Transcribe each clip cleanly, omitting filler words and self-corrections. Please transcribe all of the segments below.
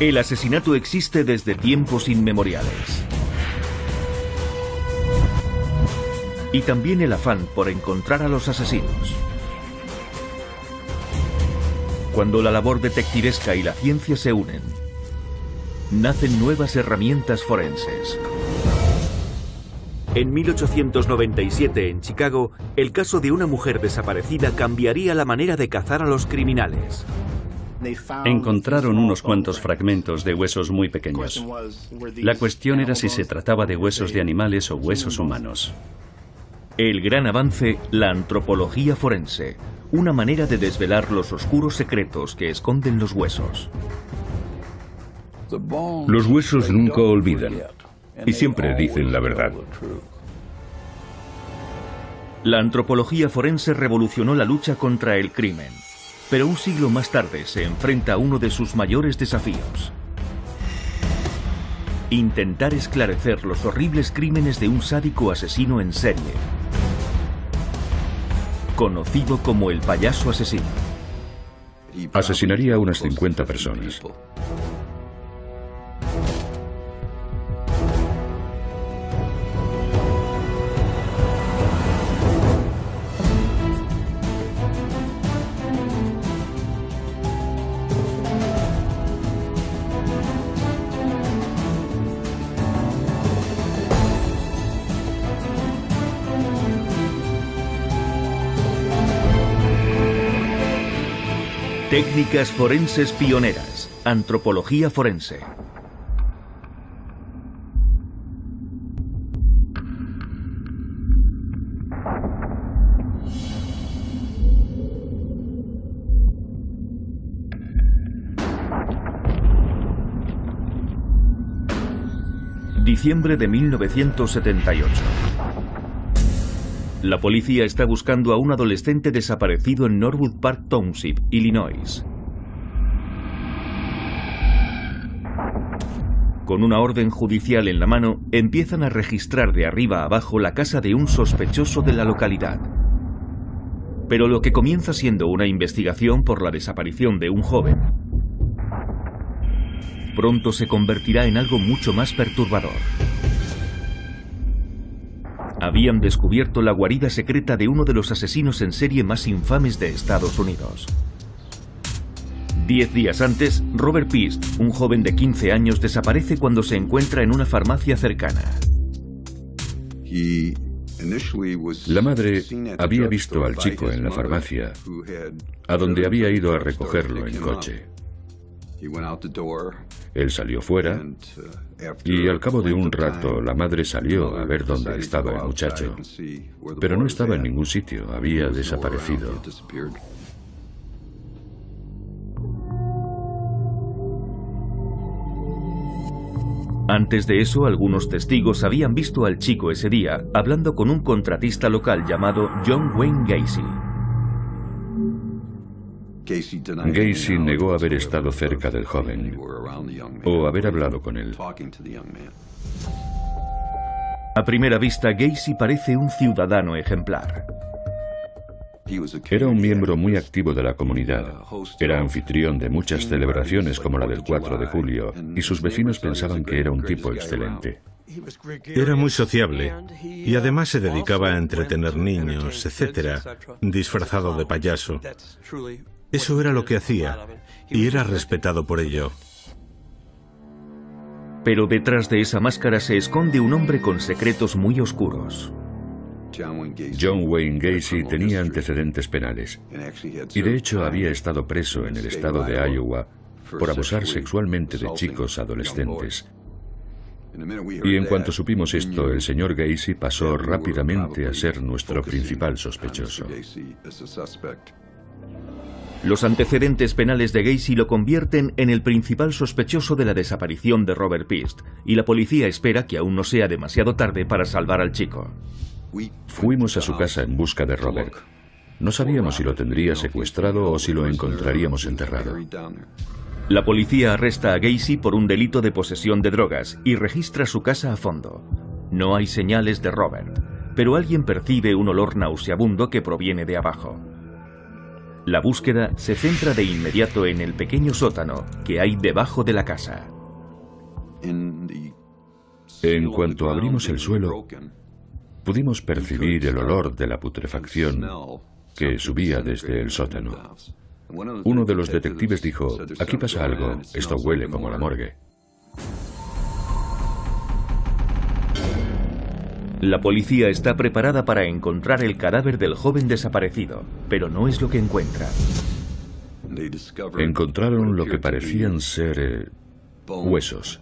El asesinato existe desde tiempos inmemoriales. Y también el afán por encontrar a los asesinos. Cuando la labor detectivesca y la ciencia se unen, nacen nuevas herramientas forenses. En 1897, en Chicago, el caso de una mujer desaparecida cambiaría la manera de cazar a los criminales. Encontraron unos cuantos fragmentos de huesos muy pequeños. La cuestión era si se trataba de huesos de animales o huesos humanos. El gran avance, la antropología forense, una manera de desvelar los oscuros secretos que esconden los huesos. Los huesos nunca olvidan y siempre dicen la verdad. La antropología forense revolucionó la lucha contra el crimen, pero un siglo más tarde se enfrenta a uno de sus mayores desafíos: intentar esclarecer los horribles crímenes de un sádico asesino en serie, conocido como el payaso asesino. Asesinaría a unas 50 personas. Técnicas forenses pioneras. Antropología forense. Diciembre de 1978. La policía está buscando a un adolescente desaparecido en Norwood Park Township, Illinois. Con una orden judicial en la mano, empiezan a registrar de arriba a abajo la casa de un sospechoso de la localidad. Pero lo que comienza siendo una investigación por la desaparición de un joven, pronto se convertirá en algo mucho más perturbador. Habían descubierto la guarida secreta de uno de los asesinos en serie más infames de Estados Unidos. 10 días antes, Robert Pist, un joven de 15 años, desaparece cuando se encuentra en una farmacia cercana. La madre había visto al chico en la farmacia, a donde había ido a recogerlo en coche. Él salió fuera y al cabo de un rato la madre salió a ver dónde estaba el muchacho, pero no estaba en ningún sitio, había desaparecido. Antes de eso, algunos testigos habían visto al chico ese día hablando con un contratista local llamado John Wayne Gacy. Gacy negó haber estado cerca del joven o haber hablado con él. A primera vista, Gacy parece un ciudadano ejemplar. Era un miembro muy activo de la comunidad. Era anfitrión de muchas celebraciones como la del 4 de julio y sus vecinos pensaban que era un tipo excelente. Era muy sociable y además se dedicaba a entretener niños, etc., disfrazado de payaso. Eso era lo que hacía y era respetado por ello. Pero detrás de esa máscara se esconde un hombre con secretos muy oscuros. John Wayne Gacy tenía antecedentes penales y de hecho había estado preso en el estado de Iowa por abusar sexualmente de chicos adolescentes. Y en cuanto supimos esto, el señor Gacy pasó rápidamente a ser nuestro principal sospechoso. Los antecedentes penales de Gacy lo convierten en el principal sospechoso de la desaparición de Robert Pist, y la policía espera que aún no sea demasiado tarde para salvar al chico. Fuimos a su casa en busca de Robert. No sabíamos si lo tendría secuestrado o si lo encontraríamos enterrado. La policía arresta a Gacy por un delito de posesión de drogas y registra su casa a fondo. No hay señales de Robert, pero alguien percibe un olor nauseabundo que proviene de abajo. La búsqueda se centra de inmediato en el pequeño sótano que hay debajo de la casa. En cuanto abrimos el suelo, pudimos percibir el olor de la putrefacción que subía desde el sótano. Uno de los detectives dijo: «Aquí pasa algo, esto huele como la morgue». La policía está preparada para encontrar el cadáver del joven desaparecido, pero no es lo que encuentra. Encontraron lo que parecían ser huesos.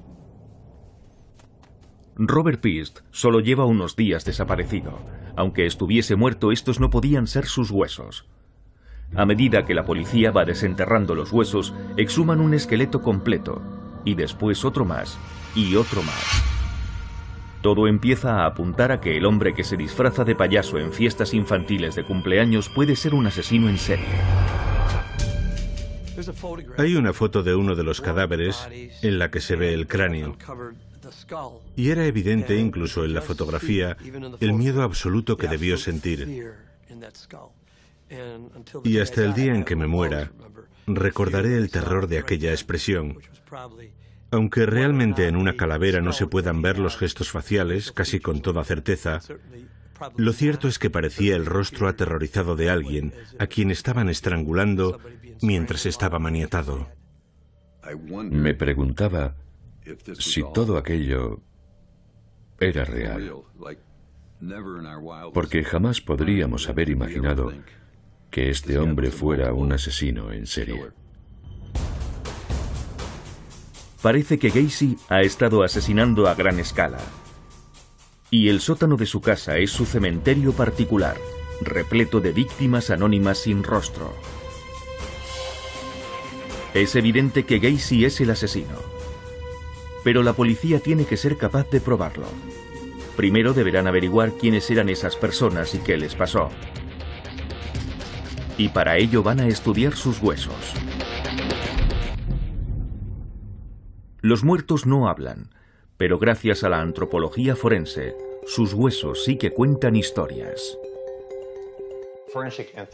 Robert Piest solo lleva unos días desaparecido. Aunque estuviese muerto, estos no podían ser sus huesos. A medida que la policía va desenterrando los huesos, exhuman un esqueleto completo, y después otro más, y otro más. Todo empieza a apuntar a que el hombre que se disfraza de payaso en fiestas infantiles de cumpleaños puede ser un asesino en serie. Hay una foto de uno de los cadáveres en la que se ve el cráneo. Y era evidente, incluso en la fotografía, el miedo absoluto que debió sentir. Y hasta el día en que me muera, recordaré el terror de aquella expresión. Aunque realmente en una calavera no se puedan ver los gestos faciales, casi con toda certeza, lo cierto es que parecía el rostro aterrorizado de alguien a quien estaban estrangulando mientras estaba maniatado. Me preguntaba si todo aquello era real, porque jamás podríamos haber imaginado que este hombre fuera un asesino en serie. Parece que Gacy ha estado asesinando a gran escala. Y el sótano de su casa es su cementerio particular, repleto de víctimas anónimas sin rostro. Es evidente que Gacy es el asesino. Pero la policía tiene que ser capaz de probarlo. Primero deberán averiguar quiénes eran esas personas y qué les pasó. Y para ello van a estudiar sus huesos. Los muertos no hablan, pero gracias a la antropología forense, sus huesos sí que cuentan historias.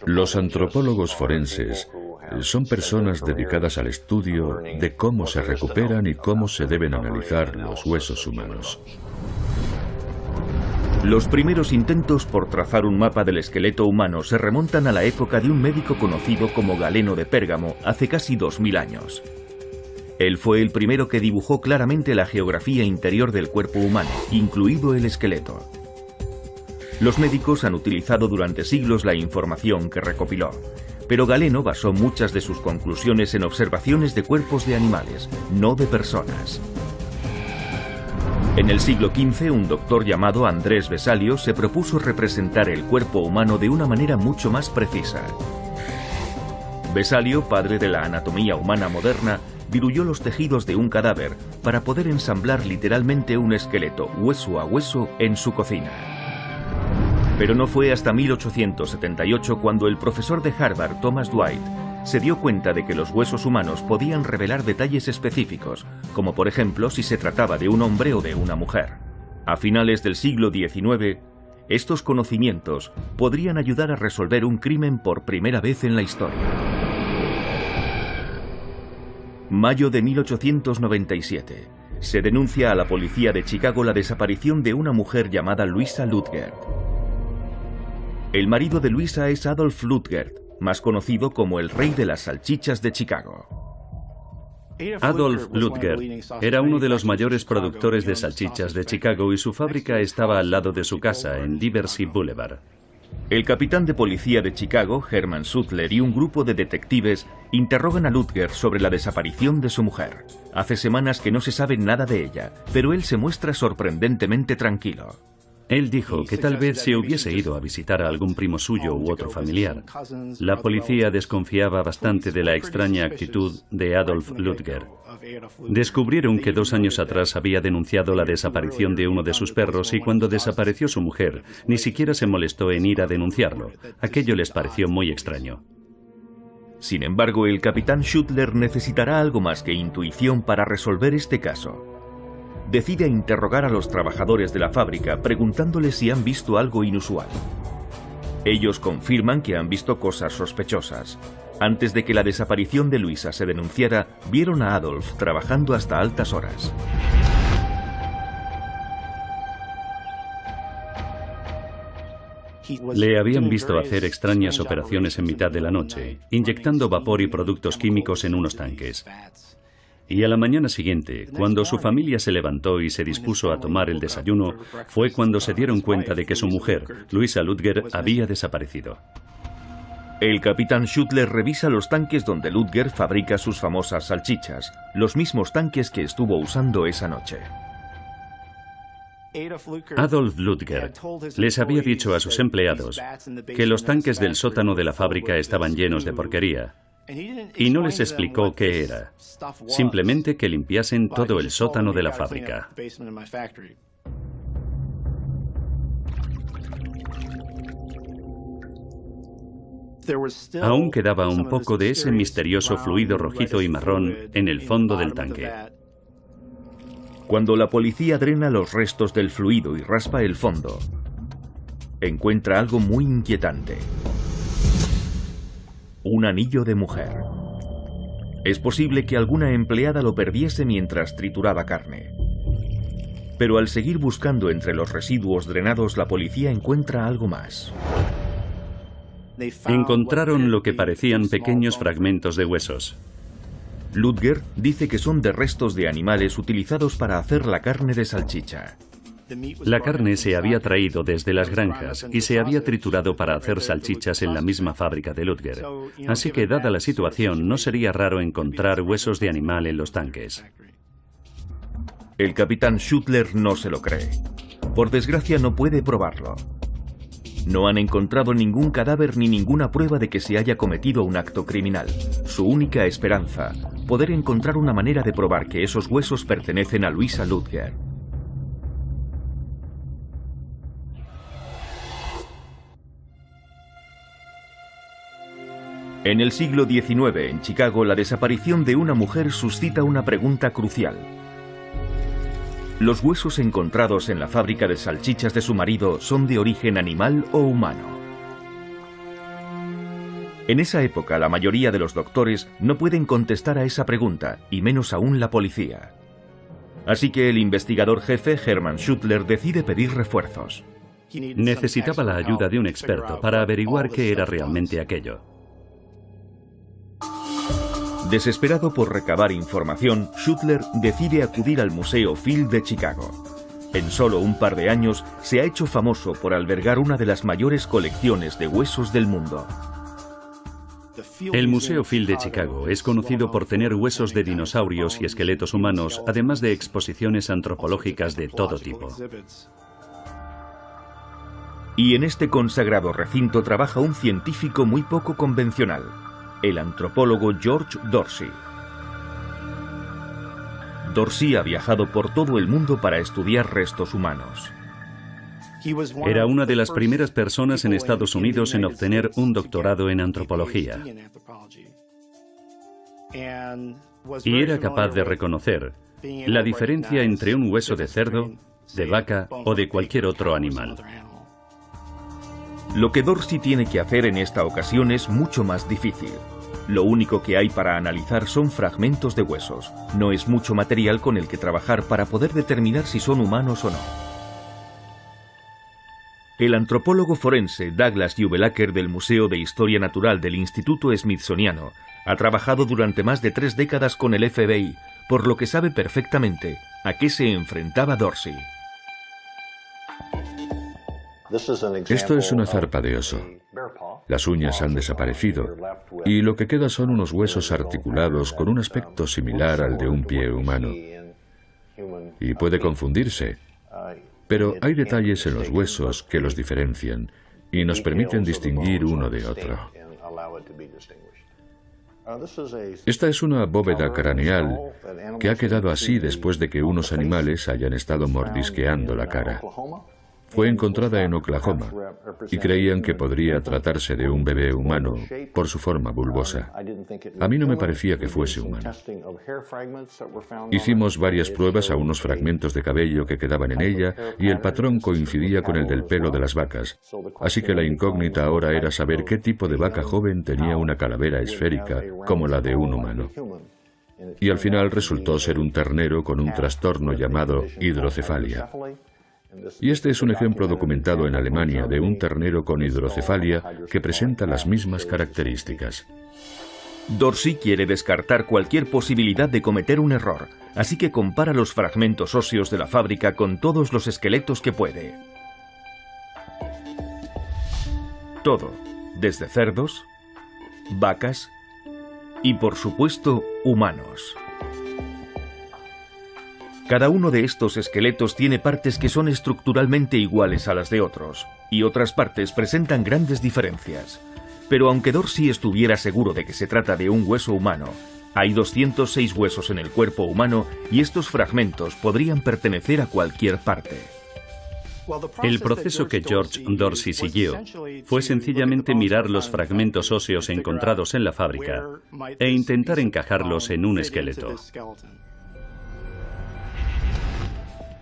Los antropólogos forenses son personas dedicadas al estudio de cómo se recuperan y cómo se deben analizar los huesos humanos. Los primeros intentos por trazar un mapa del esqueleto humano se remontan a la época de un médico conocido como Galeno de Pérgamo hace casi 2000 años. Él fue el primero que dibujó claramente la geografía interior del cuerpo humano, incluido el esqueleto. Los médicos han utilizado durante siglos la información que recopiló, pero Galeno basó muchas de sus conclusiones en observaciones de cuerpos de animales, no de personas. En el siglo XV, un doctor llamado Andrés Vesalio se propuso representar el cuerpo humano de una manera mucho más precisa. Vesalio, padre de la anatomía humana moderna, diluyó los tejidos de un cadáver para poder ensamblar literalmente un esqueleto hueso a hueso en su cocina. Pero no fue hasta 1878 cuando el profesor de Harvard, Thomas Dwight, se dio cuenta de que los huesos humanos podían revelar detalles específicos, como por ejemplo si se trataba de un hombre o de una mujer. A finales del siglo XIX, estos conocimientos podrían ayudar a resolver un crimen por primera vez en la historia. Mayo de 1897. Se denuncia a la policía de Chicago la desaparición de una mujer llamada Louisa Ludgert. El marido de Louisa es Adolf Ludgert, más conocido como el rey de las salchichas de Chicago. Adolf Ludgert era uno de los mayores productores de salchichas de Chicago y su fábrica estaba al lado de su casa, en Diversey Boulevard. El capitán de policía de Chicago, Herman Sutler, y un grupo de detectives interrogan a Ludgert sobre la desaparición de su mujer. Hace semanas que no se sabe nada de ella, pero él se muestra sorprendentemente tranquilo. Él dijo que tal vez se hubiese ido a visitar a algún primo suyo u otro familiar. La policía desconfiaba bastante de la extraña actitud de Adolf Ludgert. Descubrieron que 2 años atrás había denunciado la desaparición de uno de sus perros y cuando desapareció su mujer, ni siquiera se molestó en ir a denunciarlo. Aquello les pareció muy extraño. Sin embargo, el capitán Sutler necesitará algo más que intuición para resolver este caso. Decide interrogar a los trabajadores de la fábrica preguntándoles si han visto algo inusual. Ellos confirman que han visto cosas sospechosas. Antes de que la desaparición de Luisa se denunciara, vieron a Adolf trabajando hasta altas horas. Le habían visto hacer extrañas operaciones en mitad de la noche, inyectando vapor y productos químicos en unos tanques. Y a la mañana siguiente, cuando su familia se levantó y se dispuso a tomar el desayuno, fue cuando se dieron cuenta de que su mujer, Luisa Ludger, había desaparecido. El capitán Schuttler revisa los tanques donde Ludger fabrica sus famosas salchichas, los mismos tanques que estuvo usando esa noche. Adolf Ludger les había dicho a sus empleados que los tanques del sótano de la fábrica estaban llenos de porquería, y no les explicó qué era, simplemente que limpiasen todo el sótano de la fábrica. Aún quedaba un poco de ese misterioso fluido rojizo y marrón en el fondo del tanque. Cuando la policía drena los restos del fluido y raspa el fondo, encuentra algo muy inquietante. Un anillo de mujer. Es posible que alguna empleada lo perdiese mientras trituraba carne. Pero al seguir buscando entre los residuos drenados, la policía encuentra algo más. Encontraron lo que parecían pequeños fragmentos de huesos. Ludger dice que son de restos de animales utilizados para hacer la carne de salchicha. La carne se había traído desde las granjas y se había triturado para hacer salchichas en la misma fábrica de Ludger. Así que, dada la situación, no sería raro encontrar huesos de animal en los tanques. El capitán Schuttler no se lo cree. Por desgracia, no puede probarlo. No han encontrado ningún cadáver ni ninguna prueba de que se haya cometido un acto criminal. Su única esperanza, poder encontrar una manera de probar que esos huesos pertenecen a Luisa Ludger. En el siglo XIX, en Chicago, la desaparición de una mujer suscita una pregunta crucial. ¿Los huesos encontrados en la fábrica de salchichas de su marido son de origen animal o humano? En esa época, la mayoría de los doctores no pueden contestar a esa pregunta, y menos aún la policía. Así que el investigador jefe, Hermann Schuttler, decide pedir refuerzos. Necesitaba la ayuda de un experto para averiguar qué era realmente aquello. Desesperado por recabar información, Schuttler decide acudir al Museo Field de Chicago. En solo un par de años se ha hecho famoso por albergar una de las mayores colecciones de huesos del mundo. El Museo Field de Chicago es conocido por tener huesos de dinosaurios y esqueletos humanos, además de exposiciones antropológicas de todo tipo. Y en este consagrado recinto trabaja un científico muy poco convencional, el antropólogo George Dorsey. Dorsey ha viajado por todo el mundo para estudiar restos humanos. Era una de las primeras personas en Estados Unidos en obtener un doctorado en antropología. Y era capaz de reconocer la diferencia entre un hueso de cerdo, de vaca o de cualquier otro animal. Lo que Dorsey tiene que hacer en esta ocasión es mucho más difícil. Lo único que hay para analizar son fragmentos de huesos. No es mucho material con el que trabajar para poder determinar si son humanos o no. El antropólogo forense Douglas Jubelacker del Museo de Historia Natural del Instituto Smithsoniano ha trabajado durante más de 3 décadas con el FBI, por lo que sabe perfectamente a qué se enfrentaba Dorsey. Esto es una zarpa de oso. Las uñas han desaparecido y lo que queda son unos huesos articulados con un aspecto similar al de un pie humano. Y puede confundirse, pero hay detalles en los huesos que los diferencian y nos permiten distinguir uno de otro. Esta es una bóveda craneal que ha quedado así después de que unos animales hayan estado mordisqueando la cara. Fue encontrada en Oklahoma y creían que podría tratarse de un bebé humano por su forma bulbosa. A mí no me parecía que fuese humano. Hicimos varias pruebas a unos fragmentos de cabello que quedaban en ella y el patrón coincidía con el del pelo de las vacas. Así que la incógnita ahora era saber qué tipo de vaca joven tenía una calavera esférica como la de un humano. Y al final resultó ser un ternero con un trastorno llamado hidrocefalia. Y este es un ejemplo documentado en Alemania de un ternero con hidrocefalia que presenta las mismas características. Dorsey quiere descartar cualquier posibilidad de cometer un error, así que compara los fragmentos óseos de la fábrica con todos los esqueletos que puede. Todo, desde cerdos, vacas y, por supuesto, humanos. Cada uno de estos esqueletos tiene partes que son estructuralmente iguales a las de otros, y otras partes presentan grandes diferencias. Pero aunque Dorsey estuviera seguro de que se trata de un hueso humano, hay 206 huesos en el cuerpo humano y estos fragmentos podrían pertenecer a cualquier parte. El proceso que George Dorsey siguió fue sencillamente mirar los fragmentos óseos encontrados en la fábrica e intentar encajarlos en un esqueleto.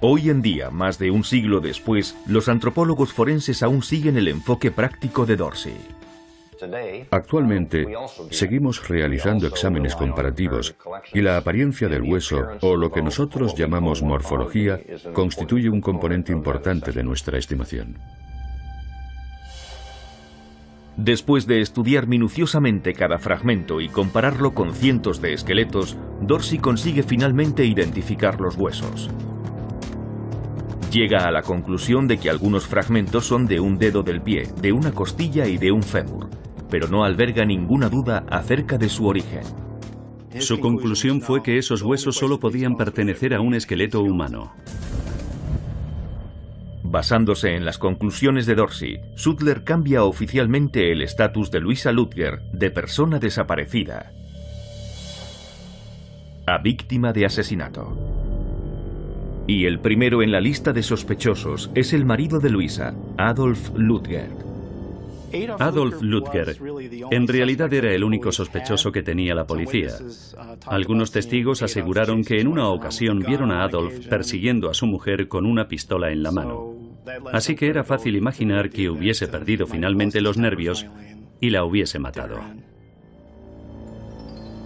Hoy en día, más de un siglo después, los antropólogos forenses aún siguen el enfoque práctico de Dorsey. Actualmente, seguimos realizando exámenes comparativos y la apariencia del hueso, o lo que nosotros llamamos morfología, constituye un componente importante de nuestra estimación. Después de estudiar minuciosamente cada fragmento y compararlo con cientos de esqueletos, Dorsey consigue finalmente identificar los huesos. Llega a la conclusión de que algunos fragmentos son de un dedo del pie, de una costilla y de un fémur, pero no alberga ninguna duda acerca de su origen. Su conclusión fue que esos huesos solo podían pertenecer a un esqueleto humano. Basándose en las conclusiones de Dorsey, Sutler cambia oficialmente el estatus de Louisa Ludger de persona desaparecida a víctima de asesinato. Y el primero en la lista de sospechosos es el marido de Louisa, Adolf Ludger. Adolf Ludger en realidad era el único sospechoso que tenía la policía. Algunos testigos aseguraron que en una ocasión vieron a Adolf persiguiendo a su mujer con una pistola en la mano. Así que era fácil imaginar que hubiese perdido finalmente los nervios y la hubiese matado.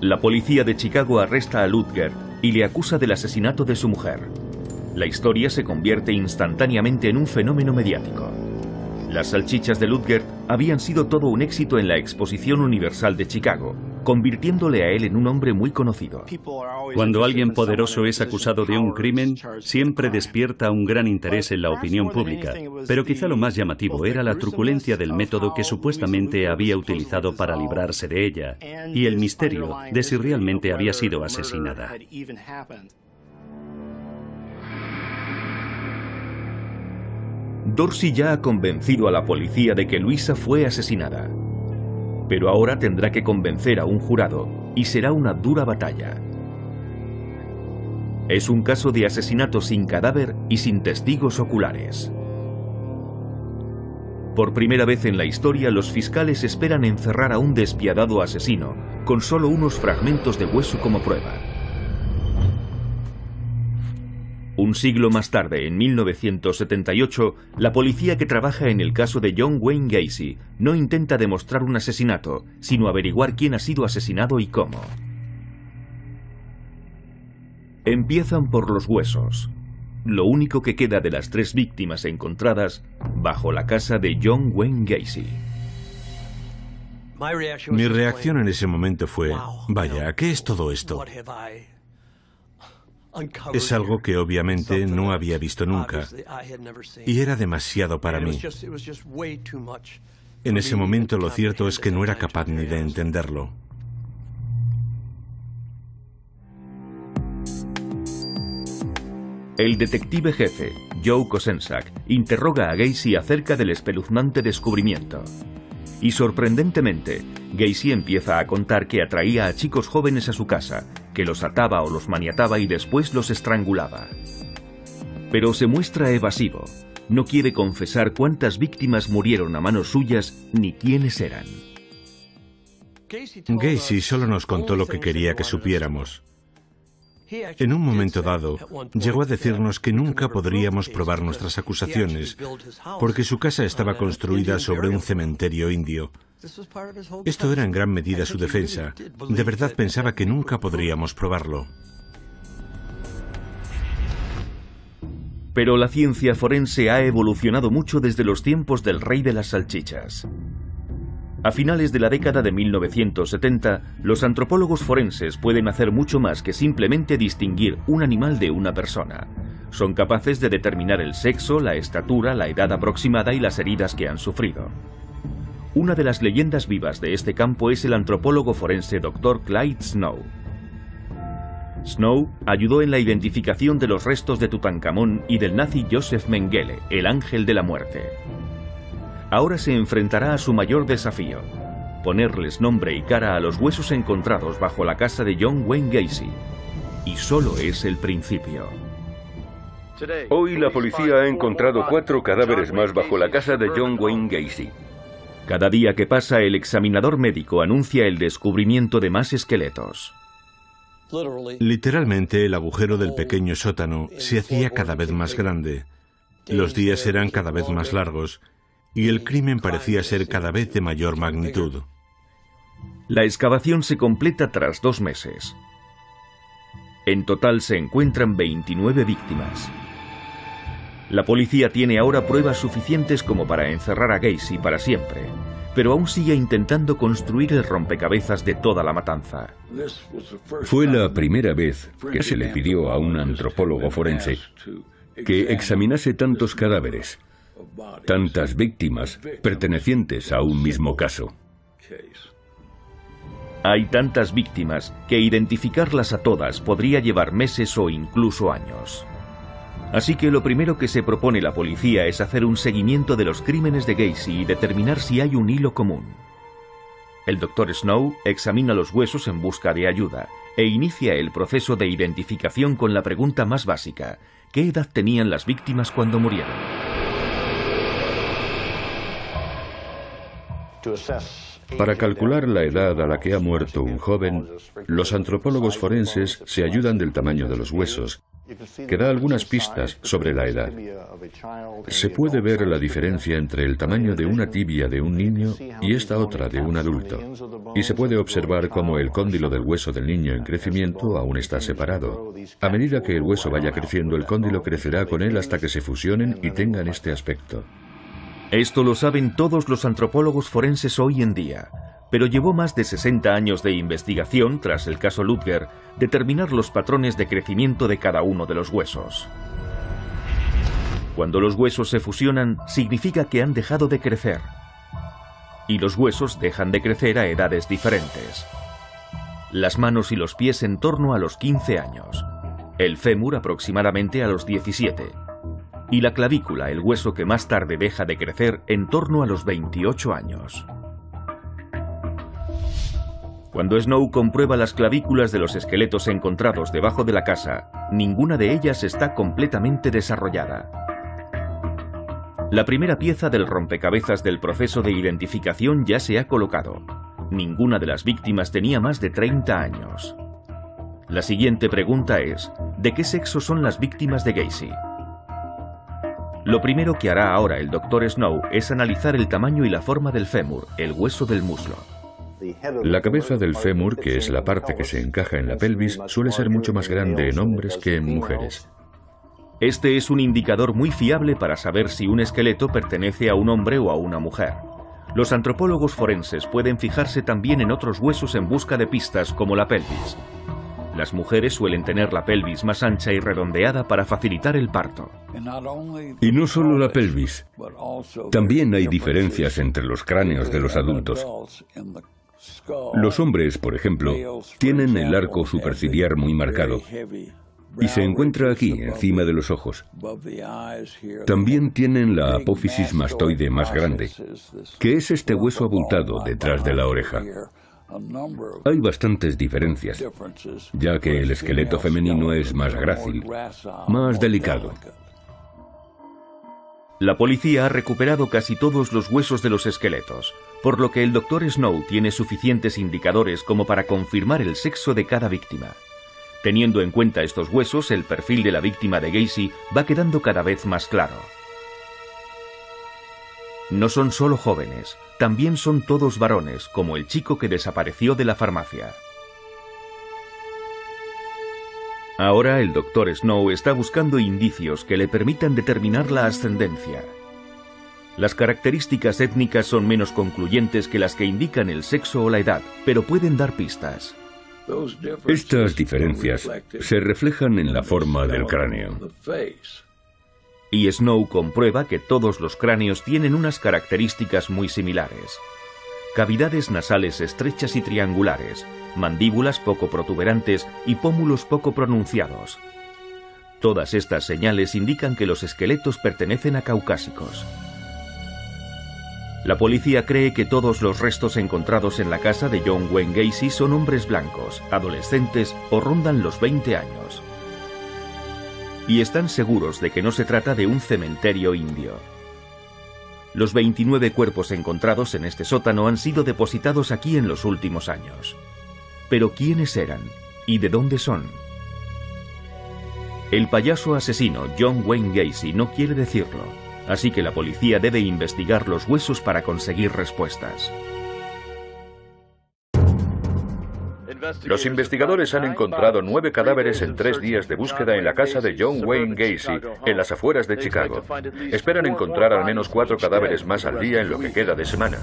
La policía de Chicago arresta a Ludger y le acusa del asesinato de su mujer. La historia se convierte instantáneamente en un fenómeno mediático. Las salchichas de Ludger habían sido todo un éxito en la Exposición Universal de Chicago, convirtiéndole a él en un hombre muy conocido. Cuando alguien poderoso es acusado de un crimen, siempre despierta un gran interés en la opinión pública, pero quizá lo más llamativo era la truculencia del método que supuestamente había utilizado para librarse de ella, y el misterio de si realmente había sido asesinada. Dorsey ya ha convencido a la policía de que Louisa fue asesinada. Pero ahora tendrá que convencer a un jurado, y será una dura batalla. Es un caso de asesinato sin cadáver y sin testigos oculares. Por primera vez en la historia, los fiscales esperan encerrar a un despiadado asesino, con solo unos fragmentos de hueso como prueba. Un siglo más tarde, en 1978, la policía que trabaja en el caso de John Wayne Gacy no intenta demostrar un asesinato, sino averiguar quién ha sido asesinado y cómo. Empiezan por los huesos, lo único que queda de las 3 víctimas encontradas bajo la casa de John Wayne Gacy. Mi reacción en ese momento fue, vaya, ¿qué es todo esto? Es algo que obviamente no había visto nunca, y era demasiado para mí. En ese momento lo cierto es que no era capaz ni de entenderlo. El detective jefe, Joe Kosenczak, interroga a Gacy acerca del espeluznante descubrimiento. Y sorprendentemente, Gacy empieza a contar que atraía a chicos jóvenes a su casa, que los ataba o los maniataba y después los estrangulaba. Pero se muestra evasivo. no quiere confesar cuántas víctimas murieron a manos suyas ni quiénes eran. Gacy solo nos contó lo que quería que supiéramos. En un momento dado, llegó a decirnos que nunca podríamos probar nuestras acusaciones, porque su casa estaba construida sobre un cementerio indio. Esto era en gran medida su defensa. De verdad pensaba que nunca podríamos probarlo. Pero la ciencia forense ha evolucionado mucho desde los tiempos del rey de las salchichas. A finales de la década de 1970, los antropólogos forenses pueden hacer mucho más que simplemente distinguir un animal de una persona. Son capaces de determinar el sexo, la estatura, la edad aproximada y las heridas que han sufrido. Una de las leyendas vivas de este campo es el antropólogo forense Dr. Clyde Snow. Snow ayudó en la identificación de los restos de Tutankamón y del nazi Joseph Mengele, el ángel de la muerte. Ahora se enfrentará a su mayor desafío: ponerles nombre y cara a los huesos encontrados bajo la casa de John Wayne Gacy. Y solo es el principio. Hoy la policía ha encontrado 4 cadáveres más bajo la casa de John Wayne Gacy. Cada día que pasa, el examinador médico anuncia el descubrimiento de más esqueletos. Literalmente, el agujero del pequeño sótano se hacía cada vez más grande. Los días eran cada vez más largos y el crimen parecía ser cada vez de mayor magnitud. La excavación se completa tras 2 meses. En total se encuentran 29 víctimas. La policía tiene ahora pruebas suficientes como para encerrar a Gacy para siempre, pero aún sigue intentando construir el rompecabezas de toda la matanza. Fue la primera vez que se le pidió a un antropólogo forense que examinase tantos cadáveres, tantas víctimas pertenecientes a un mismo caso. Hay tantas víctimas que identificarlas a todas podría llevar meses o incluso años. Así que lo primero que se propone la policía es hacer un seguimiento de los crímenes de Gacy y determinar si hay un hilo común. El Dr. Snow examina los huesos en busca de ayuda e inicia el proceso de identificación con la pregunta más básica: ¿qué edad tenían las víctimas cuando murieron? Para calcular la edad a la que ha muerto un joven, los antropólogos forenses se ayudan del tamaño de los huesos, que da algunas pistas sobre la edad. Se puede ver la diferencia entre el tamaño de una tibia de un niño y esta otra de un adulto, y se puede observar cómo el cóndilo del hueso del niño en crecimiento aún está separado. A medida que el hueso vaya creciendo, el cóndilo crecerá con él hasta que se fusionen y tengan este aspecto. Esto lo saben todos los antropólogos forenses hoy en día, pero llevó más de 60 años de investigación, tras el caso Lutger, determinar los patrones de crecimiento de cada uno de los huesos. Cuando los huesos se fusionan, significa que han dejado de crecer. Y los huesos dejan de crecer a edades diferentes. Las manos y los pies en torno a los 15 años. El fémur aproximadamente a los 17. Y la clavícula, el hueso que más tarde deja de crecer, en torno a los 28 años. Cuando Snow comprueba las clavículas de los esqueletos encontrados debajo de la casa, ninguna de ellas está completamente desarrollada. La primera pieza del rompecabezas del proceso de identificación ya se ha colocado. Ninguna de las víctimas tenía más de 30 años. La siguiente pregunta es: ¿de qué sexo son las víctimas de Gacy? Lo primero que hará ahora el Dr. Snow es analizar el tamaño y la forma del fémur, el hueso del muslo. La cabeza del fémur, que es la parte que se encaja en la pelvis, suele ser mucho más grande en hombres que en mujeres. Este es un indicador muy fiable para saber si un esqueleto pertenece a un hombre o a una mujer. Los antropólogos forenses pueden fijarse también en otros huesos en busca de pistas, como la pelvis. Las mujeres suelen tener la pelvis más ancha y redondeada para facilitar el parto. Y no solo la pelvis, también hay diferencias entre los cráneos de los adultos. Los hombres, por ejemplo, tienen el arco superciliar muy marcado y se encuentra aquí, encima de los ojos. También tienen la apófisis mastoide más grande, que es este hueso abultado detrás de la oreja. Hay bastantes diferencias, ya que el esqueleto femenino es más grácil, más delicado. La policía ha recuperado casi todos los huesos de los esqueletos, por lo que el Dr. Snow tiene suficientes indicadores como para confirmar el sexo de cada víctima. Teniendo en cuenta estos huesos, el perfil de la víctima de Gacy va quedando cada vez más claro. No son solo jóvenes, también son todos varones, como el chico que desapareció de la farmacia. Ahora el Dr. Snow está buscando indicios que le permitan determinar la ascendencia. Las características étnicas son menos concluyentes que las que indican el sexo o la edad, pero pueden dar pistas. Estas diferencias se reflejan en la forma del cráneo. Y Snow comprueba que todos los cráneos tienen unas características muy similares. Cavidades nasales estrechas y triangulares, mandíbulas poco protuberantes y pómulos poco pronunciados. Todas estas señales indican que los esqueletos pertenecen a caucásicos. La policía cree que todos los restos encontrados en la casa de John Wayne Gacy son hombres blancos, adolescentes o rondan los 20 años. Y están seguros de que no se trata de un cementerio indio. Los 29 cuerpos encontrados en este sótano han sido depositados aquí en los últimos años. Pero ¿quiénes eran? ¿Y de dónde son? El payaso asesino John Wayne Gacy no quiere decirlo, así que la policía debe investigar los huesos para conseguir respuestas. Los investigadores han encontrado 9 cadáveres en 3 días de búsqueda en la casa de John Wayne Gacy, en las afueras de Chicago. Esperan encontrar al menos 4 cadáveres más al día en lo que queda de semana.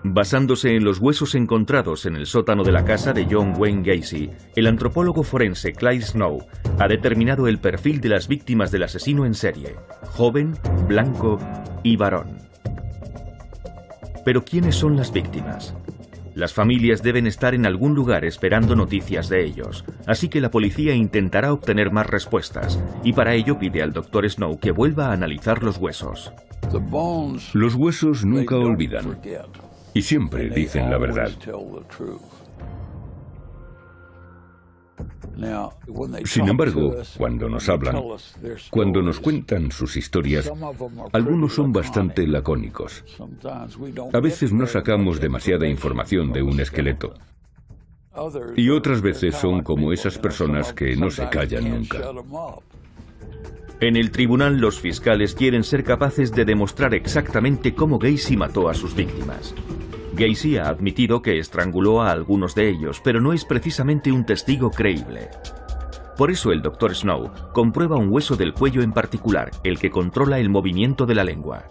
Basándose en los huesos encontrados en el sótano de la casa de John Wayne Gacy, el antropólogo forense Clyde Snow ha determinado el perfil de las víctimas del asesino en serie: joven, blanco y varón. Pero ¿quiénes son las víctimas? Las familias deben estar en algún lugar esperando noticias de ellos, así que la policía intentará obtener más respuestas, y para ello pide al Dr. Snow que vuelva a analizar los huesos. Los huesos nunca olvidan y siempre dicen la verdad. Sin embargo, cuando nos hablan, cuando nos cuentan sus historias, algunos son bastante lacónicos. A veces no sacamos demasiada información de un esqueleto. Y otras veces son como esas personas que no se callan nunca. En el tribunal, los fiscales quieren ser capaces de demostrar exactamente cómo Gacy mató a sus víctimas. Gacy ha admitido que estranguló a algunos de ellos, pero no es precisamente un testigo creíble. Por eso el Dr. Snow comprueba un hueso del cuello en particular, el que controla el movimiento de la lengua.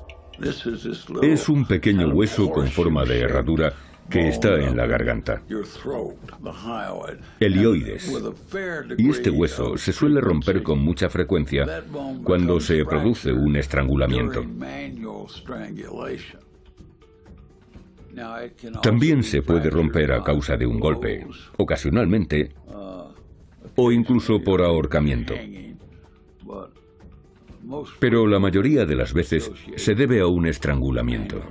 Es un pequeño hueso con forma de herradura que está en la garganta, el hioides. Y este hueso se suele romper con mucha frecuencia cuando se produce un estrangulamiento. También se puede romper a causa de un golpe, ocasionalmente, o incluso por ahorcamiento. Pero la mayoría de las veces se debe a un estrangulamiento.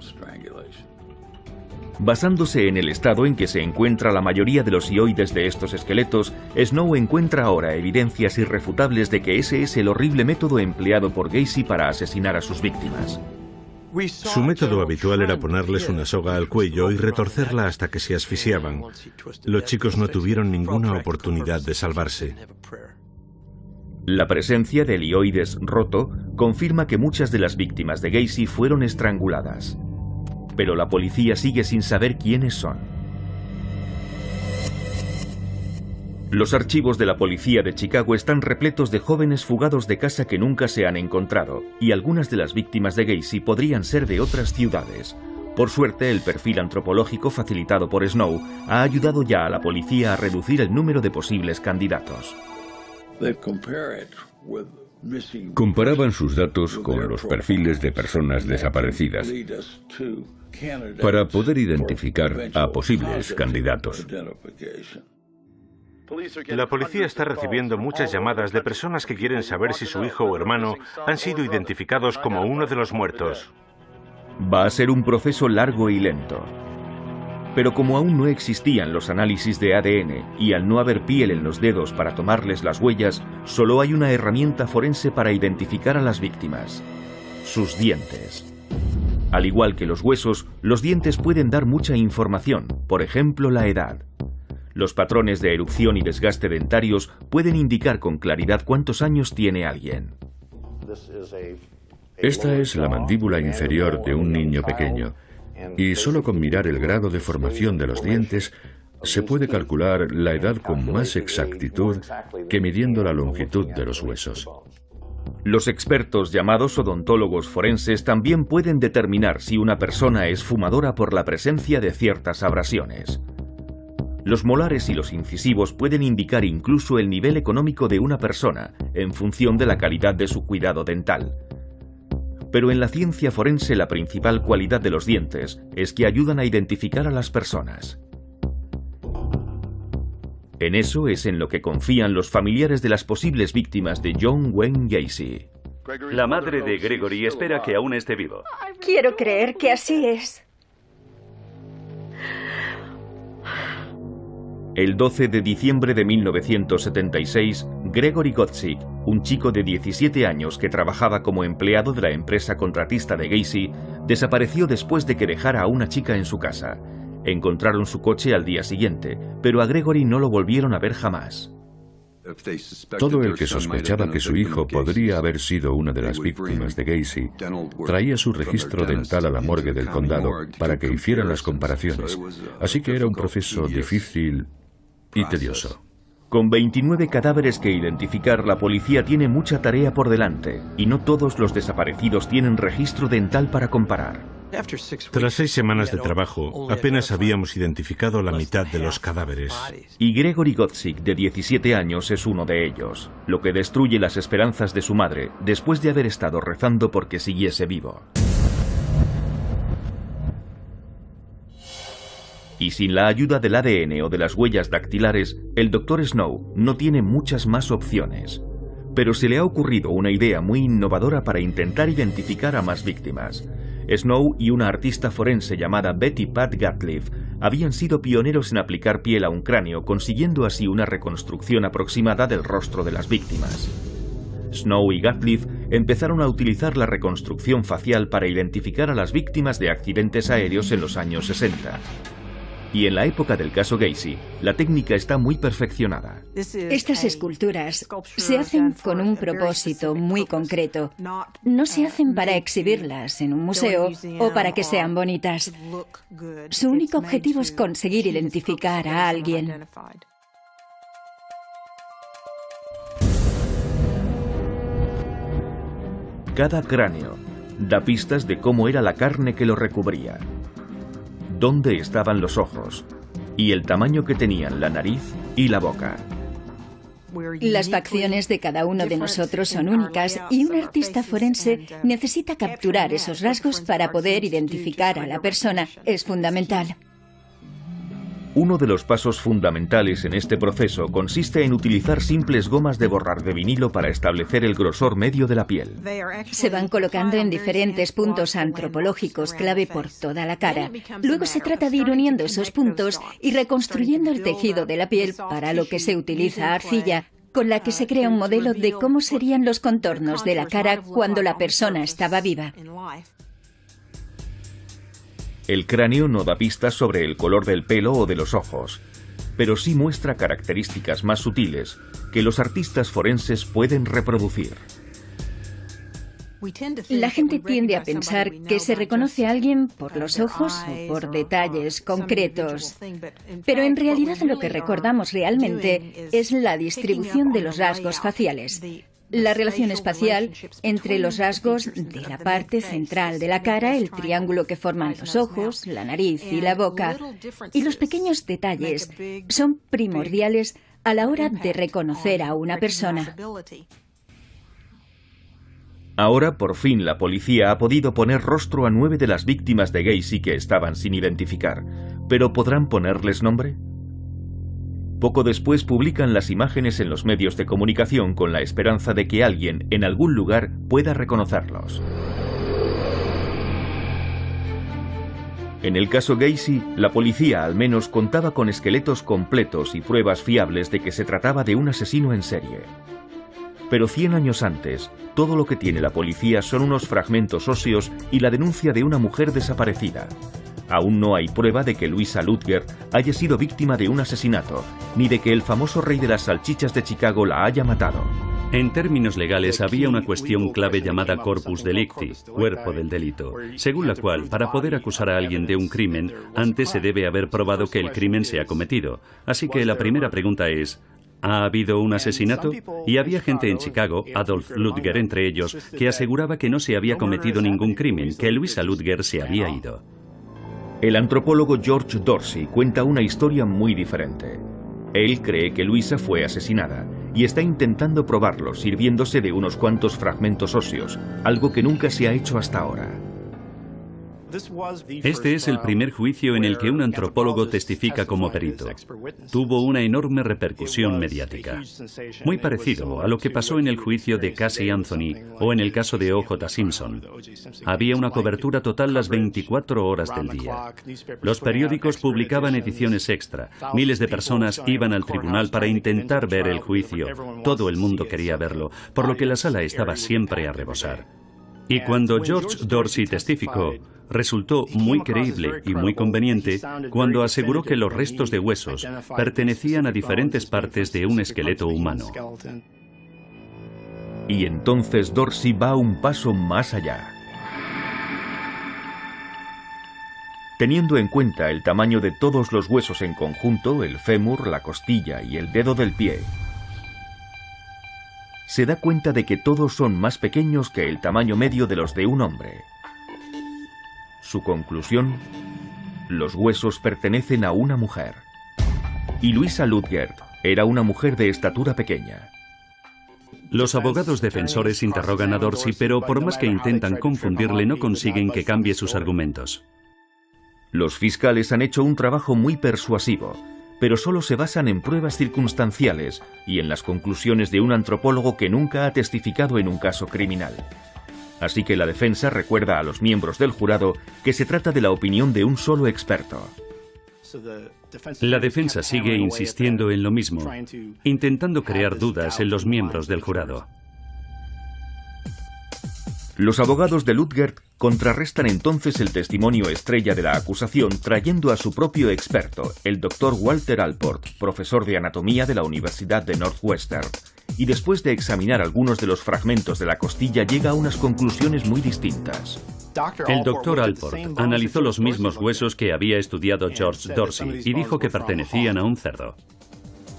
Basándose en el estado en que se encuentra la mayoría de los hioides de estos esqueletos, Snow encuentra ahora evidencias irrefutables de que ese es el horrible método empleado por Gacy para asesinar a sus víctimas. Su método habitual era ponerles una soga al cuello y retorcerla hasta que se asfixiaban. Los chicos no tuvieron ninguna oportunidad de salvarse. La presencia del hioides roto confirma que muchas de las víctimas de Gacy fueron estranguladas. Pero la policía sigue sin saber quiénes son. Los archivos de la policía de Chicago están repletos de jóvenes fugados de casa que nunca se han encontrado, y algunas de las víctimas de Gacy podrían ser de otras ciudades. Por suerte, el perfil antropológico facilitado por Snow ha ayudado ya a la policía a reducir el número de posibles candidatos. Comparaban sus datos con los perfiles de personas desaparecidas para poder identificar a posibles candidatos. La policía está recibiendo muchas llamadas de personas que quieren saber si su hijo o hermano han sido identificados como uno de los muertos. Va a ser un proceso largo y lento. Pero como aún no existían los análisis de ADN y al no haber piel en los dedos para tomarles las huellas, solo hay una herramienta forense para identificar a las víctimas: sus dientes. Al igual que los huesos, los dientes pueden dar mucha información, por ejemplo la edad. Los patrones de erupción y desgaste dentarios pueden indicar con claridad cuántos años tiene alguien. Esta es la mandíbula inferior de un niño pequeño, y solo con mirar el grado de formación de los dientes se puede calcular la edad con más exactitud que midiendo la longitud de los huesos. Los expertos llamados odontólogos forenses también pueden determinar si una persona es fumadora por la presencia de ciertas abrasiones. Los molares y los incisivos pueden indicar incluso el nivel económico de una persona en función de la calidad de su cuidado dental. Pero en la ciencia forense la principal cualidad de los dientes es que ayudan a identificar a las personas. En eso es en lo que confían los familiares de las posibles víctimas de John Wayne Gacy. La madre de Gregory espera que aún esté vivo. Quiero creer que así es. El 12 de diciembre de 1976, Gregory Godzik, un chico de 17 años que trabajaba como empleado de la empresa contratista de Gacy, desapareció después de que dejara a una chica en su casa. Encontraron su coche al día siguiente, pero a Gregory no lo volvieron a ver jamás. Todo el que sospechaba que su hijo podría haber sido una de las víctimas de Gacy traía su registro dental a la morgue del condado para que hicieran las comparaciones, así que era un proceso difícil y tedioso. Con 29 cadáveres que identificar, la policía tiene mucha tarea por delante, y no todos los desaparecidos tienen registro dental para comparar. Tras 6 semanas de trabajo, apenas habíamos identificado la mitad de los cadáveres. Y Gregory Godzik, de 17 años, es uno de ellos, lo que destruye las esperanzas de su madre, después de haber estado rezando porque siguiese vivo. Y sin la ayuda del ADN o de las huellas dactilares, el Dr. Snow no tiene muchas más opciones. Pero se le ha ocurrido una idea muy innovadora para intentar identificar a más víctimas. Snow y una artista forense llamada Betty Pat Gatliff habían sido pioneros en aplicar piel a un cráneo, consiguiendo así una reconstrucción aproximada del rostro de las víctimas. Snow y Gatliff empezaron a utilizar la reconstrucción facial para identificar a las víctimas de accidentes aéreos en los años 60. Y en la época del caso Gacy, la técnica está muy perfeccionada. Estas esculturas se hacen con un propósito muy concreto. No se hacen para exhibirlas en un museo o para que sean bonitas. Su único objetivo es conseguir identificar a alguien. Cada cráneo da pistas de cómo era la carne que lo recubría, dónde estaban los ojos y el tamaño que tenían la nariz y la boca. Las facciones de cada uno de nosotros son únicas y un artista forense necesita capturar esos rasgos para poder identificar a la persona. Es fundamental. Uno de los pasos fundamentales en este proceso consiste en utilizar simples gomas de borrar de vinilo para establecer el grosor medio de la piel. Se van colocando en diferentes puntos antropológicos clave por toda la cara. Luego se trata de ir uniendo esos puntos y reconstruyendo el tejido de la piel, para lo que se utiliza arcilla, con la que se crea un modelo de cómo serían los contornos de la cara cuando la persona estaba viva. El cráneo no da pistas sobre el color del pelo o de los ojos, pero sí muestra características más sutiles que los artistas forenses pueden reproducir. La gente tiende a pensar que se reconoce a alguien por los ojos o por detalles concretos, pero en realidad lo que recordamos realmente es la distribución de los rasgos faciales. La relación espacial entre los rasgos de la parte central de la cara, el triángulo que forman los ojos, la nariz y la boca, y los pequeños detalles son primordiales a la hora de reconocer a una persona. Ahora, por fin, la policía ha podido poner rostro a 9 de las víctimas de Gacy que estaban sin identificar, pero ¿podrán ponerles nombre? Poco después publican las imágenes en los medios de comunicación con la esperanza de que alguien en algún lugar pueda reconocerlos. En el caso Gacy, la policía al menos contaba con esqueletos completos y pruebas fiables de que se trataba de un asesino en serie. Pero 100 años antes, todo lo que tiene la policía son unos fragmentos óseos y la denuncia de una mujer desaparecida. Aún no hay prueba de que Louisa Ludgert haya sido víctima de un asesinato, ni de que el famoso rey de las salchichas de Chicago la haya matado. En términos legales había una cuestión clave llamada corpus delicti, cuerpo del delito, según la cual, para poder acusar a alguien de un crimen, antes se debe haber probado que el crimen se ha cometido. Así que la primera pregunta es, ¿ha habido un asesinato? Y había gente en Chicago, Adolf Ludger entre ellos, que aseguraba que no se había cometido ningún crimen, que Louisa Ludgert se había ido. El antropólogo George Dorsey cuenta una historia muy diferente. Él cree que Louisa fue asesinada y está intentando probarlo sirviéndose de unos cuantos fragmentos óseos, algo que nunca se ha hecho hasta ahora. Este es el primer juicio en el que un antropólogo testifica como perito. Tuvo una enorme repercusión mediática. Muy parecido a lo que pasó en el juicio de Casey Anthony o en el caso de O.J. Simpson. Había una cobertura total las 24 horas del día. Los periódicos publicaban ediciones extra. Miles de personas iban al tribunal para intentar ver el juicio. Todo el mundo quería verlo, por lo que la sala estaba siempre a rebosar. Y cuando George Dorsey testificó, resultó muy creíble y muy conveniente cuando aseguró que los restos de huesos pertenecían a diferentes partes de un esqueleto humano. Y entonces Dorsey va un paso más allá. Teniendo en cuenta el tamaño de todos los huesos en conjunto, el fémur, la costilla y el dedo del pie, se da cuenta de que todos son más pequeños que el tamaño medio de los de un hombre. Su conclusión: los huesos pertenecen a una mujer. Y Louisa Ludgert era una mujer de estatura pequeña. Los abogados defensores interrogan a Dorsey, pero por más que intentan confundirle, no consiguen que cambie sus argumentos. Los fiscales han hecho un trabajo muy persuasivo, pero solo se basan en pruebas circunstanciales y en las conclusiones de un antropólogo que nunca ha testificado en un caso criminal. Así que la defensa recuerda a los miembros del jurado que se trata de la opinión de un solo experto. La defensa sigue insistiendo en lo mismo, intentando crear dudas en los miembros del jurado. Los abogados de Ludgert contrarrestan entonces el testimonio estrella de la acusación trayendo a su propio experto, el Dr. Walter Allport, profesor de anatomía de la Universidad de Northwestern, y después de examinar algunos de los fragmentos de la costilla llega a unas conclusiones muy distintas. El Dr. Allport analizó los mismos huesos que había estudiado George Dorsey y dijo que pertenecían a un cerdo.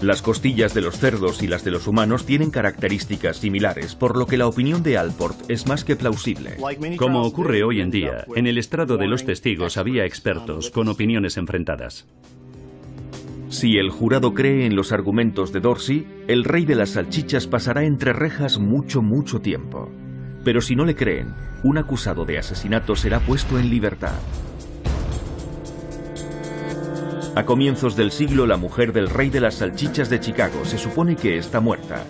Las costillas de los cerdos y las de los humanos tienen características similares, por lo que la opinión de Allport es más que plausible. Como ocurre hoy en día, en el estrado de los testigos había expertos con opiniones enfrentadas. Si el jurado cree en los argumentos de Dorsey, el rey de las salchichas pasará entre rejas mucho tiempo. Pero si no le creen, un acusado de asesinato será puesto en libertad. A comienzos del siglo, la mujer del rey de las salchichas de Chicago se supone que está muerta,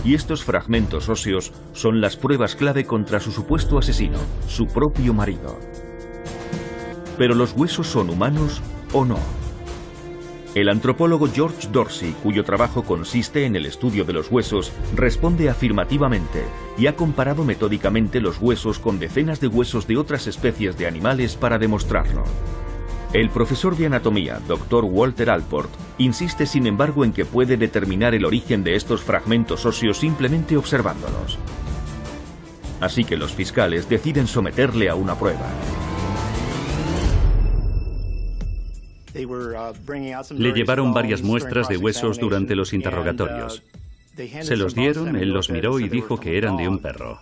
y estos fragmentos óseos son las pruebas clave contra su supuesto asesino, su propio marido. ¿Pero los huesos son humanos o no? El antropólogo George Dorsey, cuyo trabajo consiste en el estudio de los huesos, responde afirmativamente y ha comparado metódicamente los huesos con decenas de huesos de otras especies de animales para demostrarlo. El profesor de anatomía, Dr. Walter Allport, insiste sin embargo en que puede determinar el origen de estos fragmentos óseos simplemente observándolos. Así que los fiscales deciden someterle a una prueba. Le llevaron varias muestras de huesos durante los interrogatorios. Se los dieron, él los miró y dijo que eran de un perro.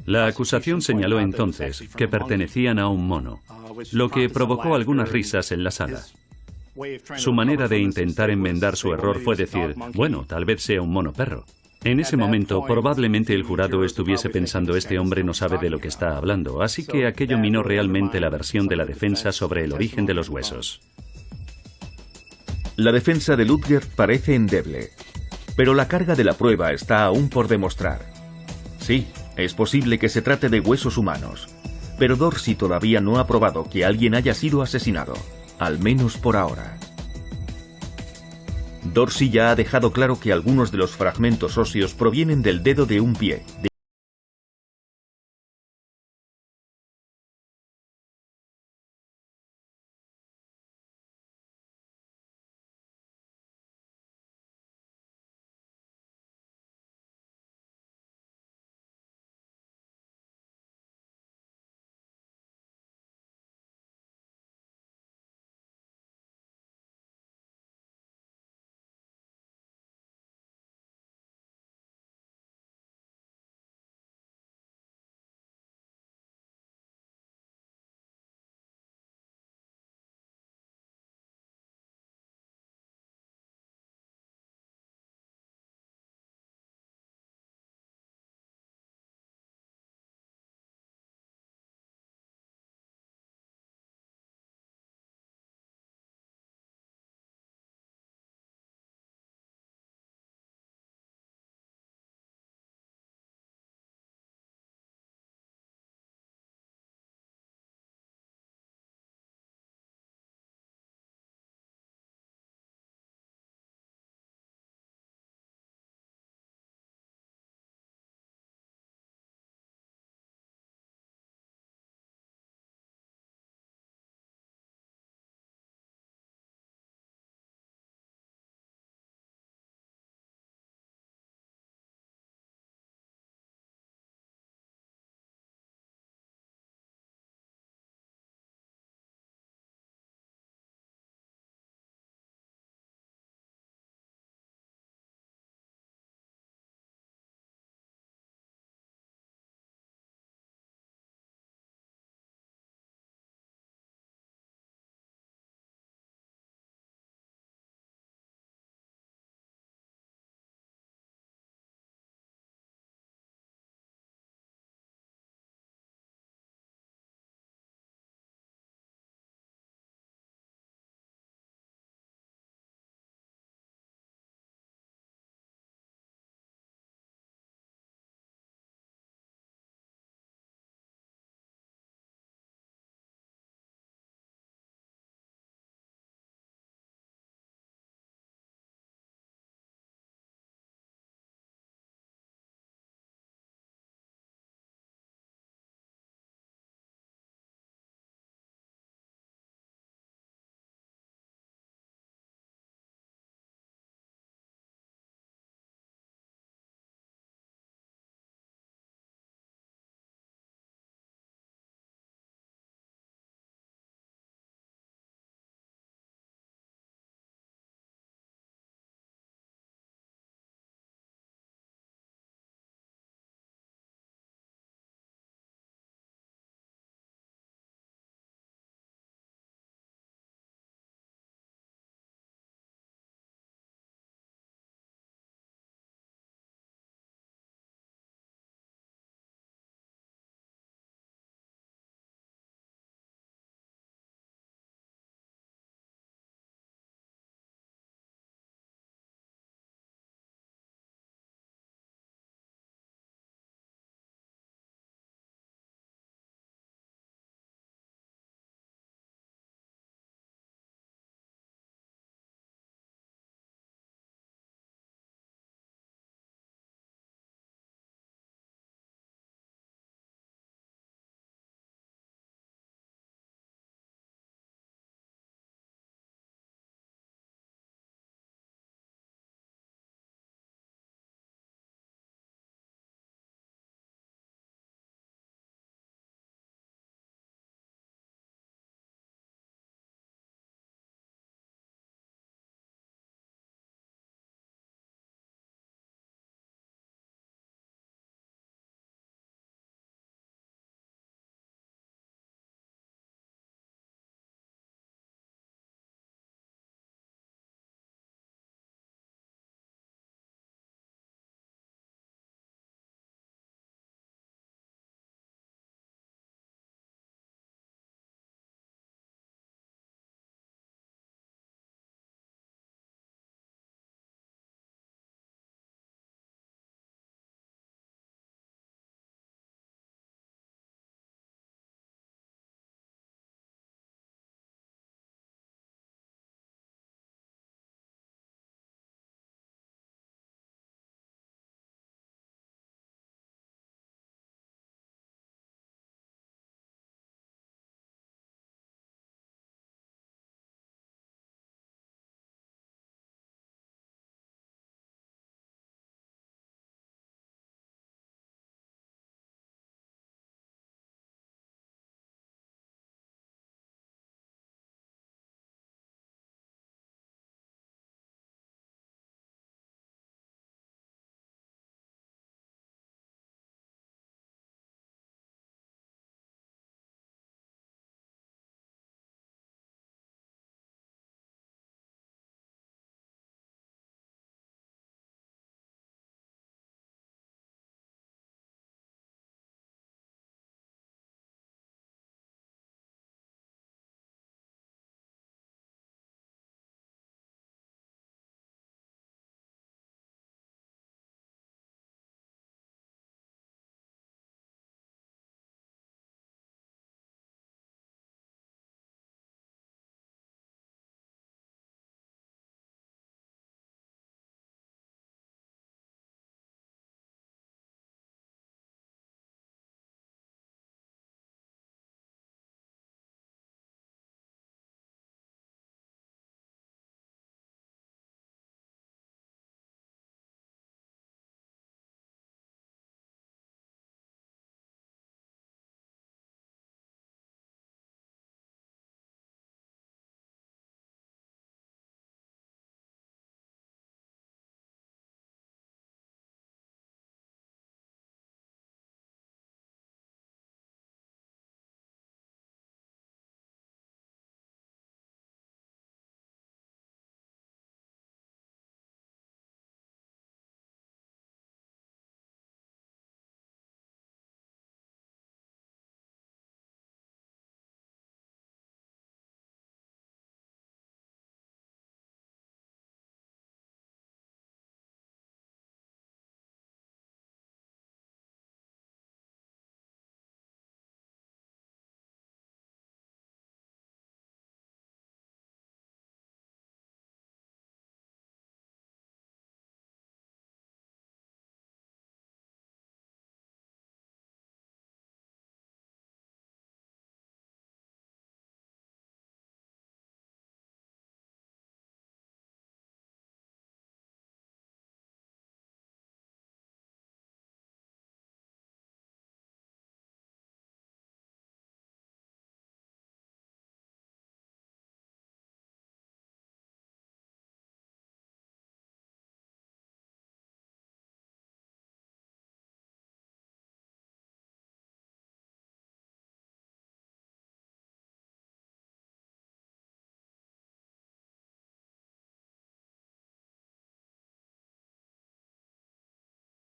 La acusación señaló entonces que pertenecían a un mono, lo que provocó algunas risas en la sala. Su manera de intentar enmendar su error fue decir, bueno, tal vez sea un mono perro. En ese momento, probablemente el jurado estuviese pensando, este hombre no sabe de lo que está hablando, así que aquello minó realmente la versión de la defensa sobre el origen de los huesos. La defensa de Ludgert parece endeble, pero la carga de la prueba está aún por demostrar. Sí, Es posible que se trate de huesos humanos, pero Dorsey todavía no ha probado que alguien haya sido asesinado, al menos por ahora. Dorsey ya ha dejado claro que algunos de los fragmentos óseos provienen del dedo de un pie.